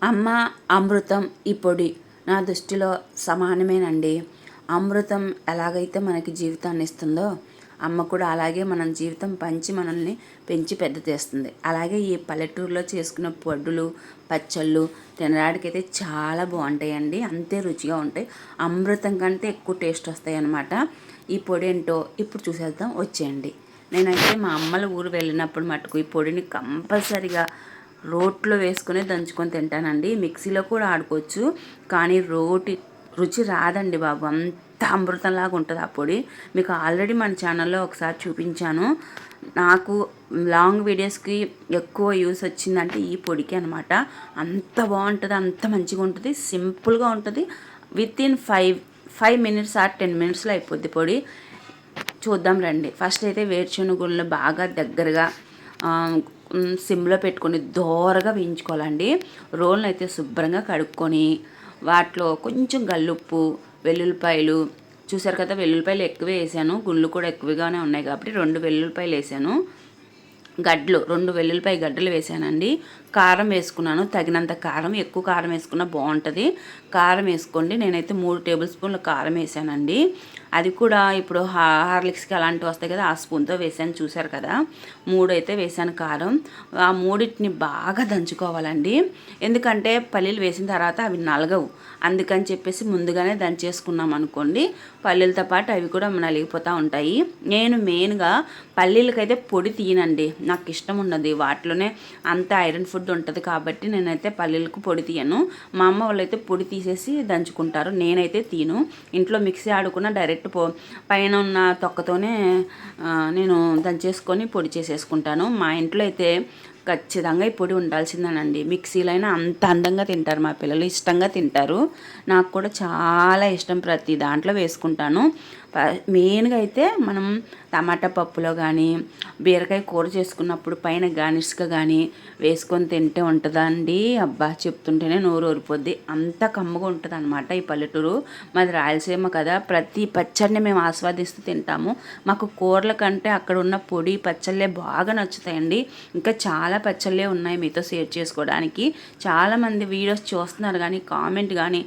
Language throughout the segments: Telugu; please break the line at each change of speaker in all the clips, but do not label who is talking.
అమ్మ అమృతం ఈ పొడి నా దృష్టిలో సమానమేనండి. అమృతం ఎలాగైతే మనకి జీవితాన్ని ఇస్తుందో అమ్మ కూడా అలాగే మన జీవితం పంచి మనల్ని పెంచి పెద్ద చేస్తుంది. అలాగే ఈ పల్లెటూరులో చేసుకున్న పొడులు పచ్చళ్ళు తినడానికైతే చాలా బాగుంటాయండి. అంతే రుచిగా ఉంటాయి. అమృతం కంటే ఎక్కువ టేస్ట్ వస్తాయి అన్నమాట. ఈ పొడి ఏంటో ఇప్పుడు చూసేద్దాం, వచ్చేయండి. నేనైతే మా అమ్మల ఊరు వెళ్ళినప్పుడు మటుకు ఈ పొడిని కంపల్సరిగా రోట్లో వేసుకొని దంచుకొని తింటానండి. మిక్సీలో కూడా ఆడుకోవచ్చు, కానీ రోటి రుచి రాదండి బాబు. అంత అమృతంలాగా ఉంటుంది ఆ పొడి. మీకు ఆల్రెడీ మన ఛానల్లో ఒకసారి చూపించాను. నాకు లాంగ్ వీడియోస్కి ఎక్కువ యూస్ వచ్చిందంటే ఈ పొడికి అనమాట. అంత బాగుంటుంది, అంత మంచిగా ఉంటుంది, సింపుల్గా ఉంటుంది. విత్ ఇన్ 5 మినిట్స్ ఆర్ 10 మినిట్స్లో అయిపోద్ది పొడి. చూద్దాం రండి. ఫస్ట్ అయితే వేరుశనగుళ్ళను బాగా దగ్గరగా సిమ్లో పెట్టుకొని దోరగా వేయించుకోవాలండి. రోల్ని అయితే శుభ్రంగా కడుక్కొని వాటిలో కొంచెం గల్లుప్పు, వెల్లుల్లిపాయలు, చూసారు కదా వెల్లుల్లిపాయలు ఎక్కువే వేసాను, గుళ్ళు కూడా ఎక్కువగానే ఉన్నాయి కాబట్టి 2 వెల్లుల్లిపాయలు వేసాను. గడ్డలు 2 వెల్లుల్లిపాయ గడ్డలు వేసానండి. కారం వేసుకున్నాను, తగినంత కారం. ఎక్కువ కారం వేసుకున్నా బాగుంటుంది. కారం వేసుకోండి. నేనైతే 3 టేబుల్ స్పూన్ల కారం వేసానండి. అది కూడా ఇప్పుడు హార్లిక్స్కి అలాంటివి వస్తాయి కదా, ఆ స్పూన్తో వేసాను, చూసారు కదా. 3 అయితే వేసాను కారం. ఆ మూడింటిని బాగా దంచుకోవాలండి. ఎందుకంటే పల్లీలు వేసిన తర్వాత అవి నలగవు. అందుకని చెప్పేసి ముందుగానే దంచేసుకున్నాం అనుకోండి, పల్లీలతో పాటు అవి కూడా నలిగిపోతూ ఉంటాయి. నేను మెయిన్గా పల్లీలకైతే పొడి తీయనండి, నాకు ఇష్టం ఉన్నది. వాటిలోనే అంత ఐరన్ ఫుడ్ ఉంటుంది కాబట్టి నేనైతే పల్లీలకు పొడి తీయను. మా అమ్మ వాళ్ళైతే పొడి తీసేసి దంచుకుంటారు, నేనైతే తీను. ఇంట్లో మిక్సీ ఆడుకున్న డైరెక్ట్ పైన ఉన్న తొక్కతోనే నేను దంచేసుకొని పొడి చేసేసుకుంటాను. మా ఇంట్లో అయితే ఖచ్చితంగా ఈ పొడి ఉండాల్సిందేనండి. మిక్సీలో అయినా అంత అందంగా తింటారు మా పిల్లలు, ఇష్టంగా తింటారు. నాకు కూడా చాలా ఇష్టం, ప్రతి దాంట్లో వేసుకుంటాను. మెయిన్గా అయితే మనం టమాటా పప్పులో కానీ బీరకాయ కూర చేసుకున్నప్పుడు పైన గార్నిష్గా కానీ వేసుకొని తింటే ఉంటుందండి. అబ్బా, చెప్తుంటేనే నోరు ఊరిపోద్ది, అంత కమ్మగా ఉంటుంది అనమాట. ఈ పల్లెటూరు మాది రాయలసీమ కదా, ప్రతి పచ్చడిని మేము ఆస్వాదిస్తూ తింటాము. మాకు కూరల కంటే అక్కడ ఉన్న పొడి పచ్చళ్ళే బాగా నచ్చుతాయండి. ఇంకా చాలా పచ్చళ్ళే ఉన్నాయి మీతో షేర్ చేసుకోవడానికి. చాలామంది వీడియోస్ చూస్తున్నారు కానీ కామెంట్ కానీ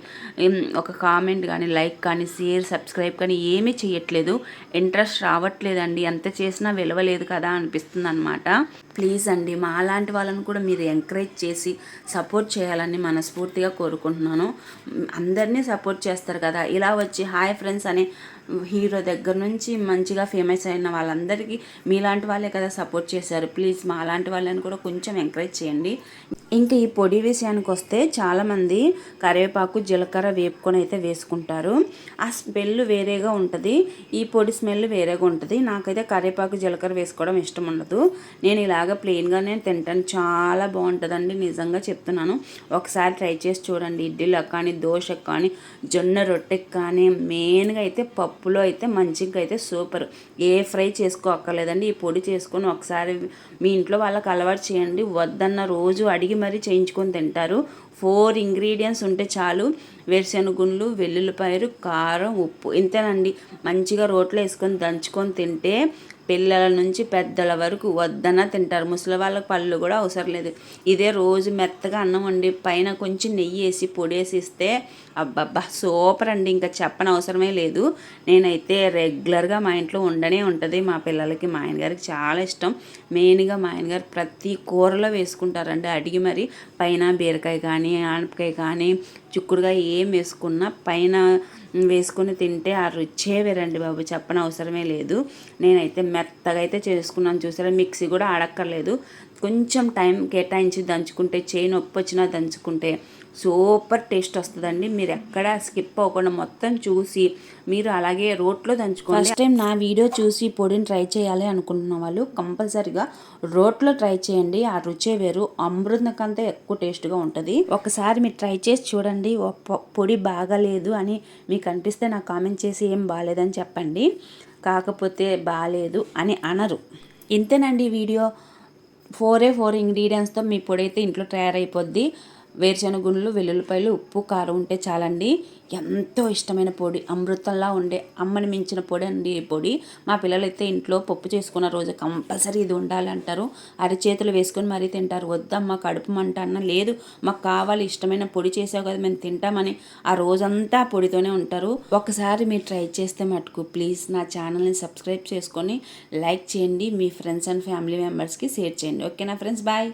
ఒక కామెంట్ కానీ లైక్ కానీ షేర్ సబ్స్క్రైబ్ కానీ ఏమీ చేయట్లేదు. ఇంట్రెస్ట్ రావట్లేదండి. ఎంత చేసినా విలువలేదు కదా అనిపిస్తుంది అనమాట. ప్లీజ్ అండి, మా అలాంటి వాళ్ళని కూడా మీరు ఎంకరేజ్ చేసి సపోర్ట్ చేయాలని మనస్ఫూర్తిగా కోరుకుంటున్నాను. అందరినీ సపోర్ట్ చేస్తారు కదా, ఇలా వచ్చి హాయ్ ఫ్రెండ్స్ అనే హీరో దగ్గర నుంచి మంచిగా ఫేమస్ అయిన వాళ్ళందరికీ మీలాంటి వాళ్ళే కదా సపోర్ట్ చేశారు. ప్లీజ్ మా అలాంటి వాళ్ళని కూడా కొంచెం ఎంకరేజ్ చేయండి. ఇంకా ఈ పొడి విషయానికి వస్తే చాలామంది కరివేపాకు జీలకర్ర వేపుకొని అయితే వేసుకుంటారు. ఆ స్మెల్ వేరేగా ఉంటుంది, ఈ పొడి స్మెల్ వేరేగా ఉంటుంది. నాకైతే కరివేపాకు జీలకర్ర వేసుకోవడం ఇష్టం ఉండదు. నేను ఇలాగ ప్లెయిన్గానే తింటాను, చాలా బాగుంటుందండి, నిజంగా చెప్తున్నాను. ఒకసారి ట్రై చేసి చూడండి. ఇడ్లీలకు కానీ దోశకు కానీ జొన్న రొట్టెకి కానీ మెయిన్గా అయితే పప్పులో అయితే మంచిగా అయితే సూపర్. ఏ ఫ్రై చేసుకోక్కర్లేదండి. ఈ పొడి చేసుకొని ఒకసారి మీ ఇంట్లో వాళ్ళకి అలవాటు చేయండి. వద్దన్న రోజు అడిగి మరీ చేయించుకొని తింటారు. 4 ఇంగ్రీడియంట్స్ ఉంటే చాలు. వేరుశనగుళ్ళు, వెల్లుల్లిపాయలు, కారం, ఉప్పు, ఇంతేనండి. మంచిగా రోట్లో వేసుకొని దంచుకొని తింటే పిల్లల నుంచి పెద్దల వరకు వద్దన తింటారు. ముసలి వాళ్ళకి పళ్ళు కూడా అవసరం లేదు. ఇదే రోజు మెత్తగా అన్నం వండి పైన కొంచెం నెయ్యి వేసి పొడేసి ఇస్తే అబ్బబ్బా సూపర్ అండి, ఇంకా చెప్పని అవసరమే లేదు. నేనైతే రెగ్యులర్గా మా ఇంట్లో ఉండనే ఉంటుంది. మా పిల్లలకి మా ఆయనగారికి చాలా ఇష్టం. మెయిన్గా మా ఆయనగారు ప్రతి కూరలో వేసుకుంటారండి అడిగి మరి. పైన బీరకాయ కానీ ఆనపకాయ కానీ చిక్కుడుగా ఏం వేసుకున్నా పైన వేసుకొని తింటే ఆ రుచే వేరండి బాబు, చెప్పని అవసరమే లేదు. నేనైతే మెత్తగా అయితే చేసుకున్నాను, చూసారా. మిక్సీ కూడా ఆడక్కర్లేదు. కొంచెం టైం కేటాయించి దంచుకుంటే, చేయి నొప్పి వచ్చినా దంచుకుంటే సూపర్ టేస్ట్ వస్తుందండి. మీరు ఎక్కడ స్కిప్ అవ్వకుండా మొత్తం చూసి మీరు అలాగే రోట్లో దంచుకోండి. ఫస్ట్ టైం నా వీడియో చూసి పొడిని ట్రై చేయాలి అనుకుంటున్న వాళ్ళు కంపల్సరిగా రోట్లో ట్రై చేయండి. ఆ రుచే వేరు, అమృతం కంటే ఎక్కువ టేస్ట్గా ఉంటుంది. ఒకసారి మీరు ట్రై చేసి చూడండి. పొడి బాగాలేదు అని మీకు అనిపిస్తే నాకు కామెంట్ చేసి ఏం బాగాలేదని చెప్పండి, కాకపోతే బాగాలేదు అని అనరు. ఇంతేనండి వీడియో. 4 ఇంగ్రీడియంట్స్తో మీ పొడి అయితే ఇంట్లో తయారైపోద్ది. వేరుశనగ గుండ్లు, వెల్లుల్లిపాయలు, ఉప్పు, కారం ఉంటే చాలండి. ఎంతో ఇష్టమైన పొడి, అమృతంలా ఉండే అమ్మని మించిన పొడి అండి ఈ పొడి. మా పిల్లలైతే ఇంట్లో పప్పు చేసుకున్న రోజు కంపల్సరీ ఇది ఉండాలి అంటారు. అరిచేతులు వేసుకొని మరీ తింటారు. వద్దమ్మా కడుపు మంట అన్న, లేదు మాకు కావాలి, ఇష్టమైన పొడి చేసావు కదా మేము తింటామని ఆ రోజంతా పొడితోనే ఉంటారు. ఒకసారి మీరు ట్రై చేస్తే మటుకు ప్లీజ్ నా ఛానల్ని సబ్స్క్రైబ్ చేసుకొని లైక్ చేయండి. మీ ఫ్రెండ్స్ అండ్ ఫ్యామిలీ మెంబర్స్కి షేర్ చేయండి. ఓకేనా ఫ్రెండ్స్, బాయ్.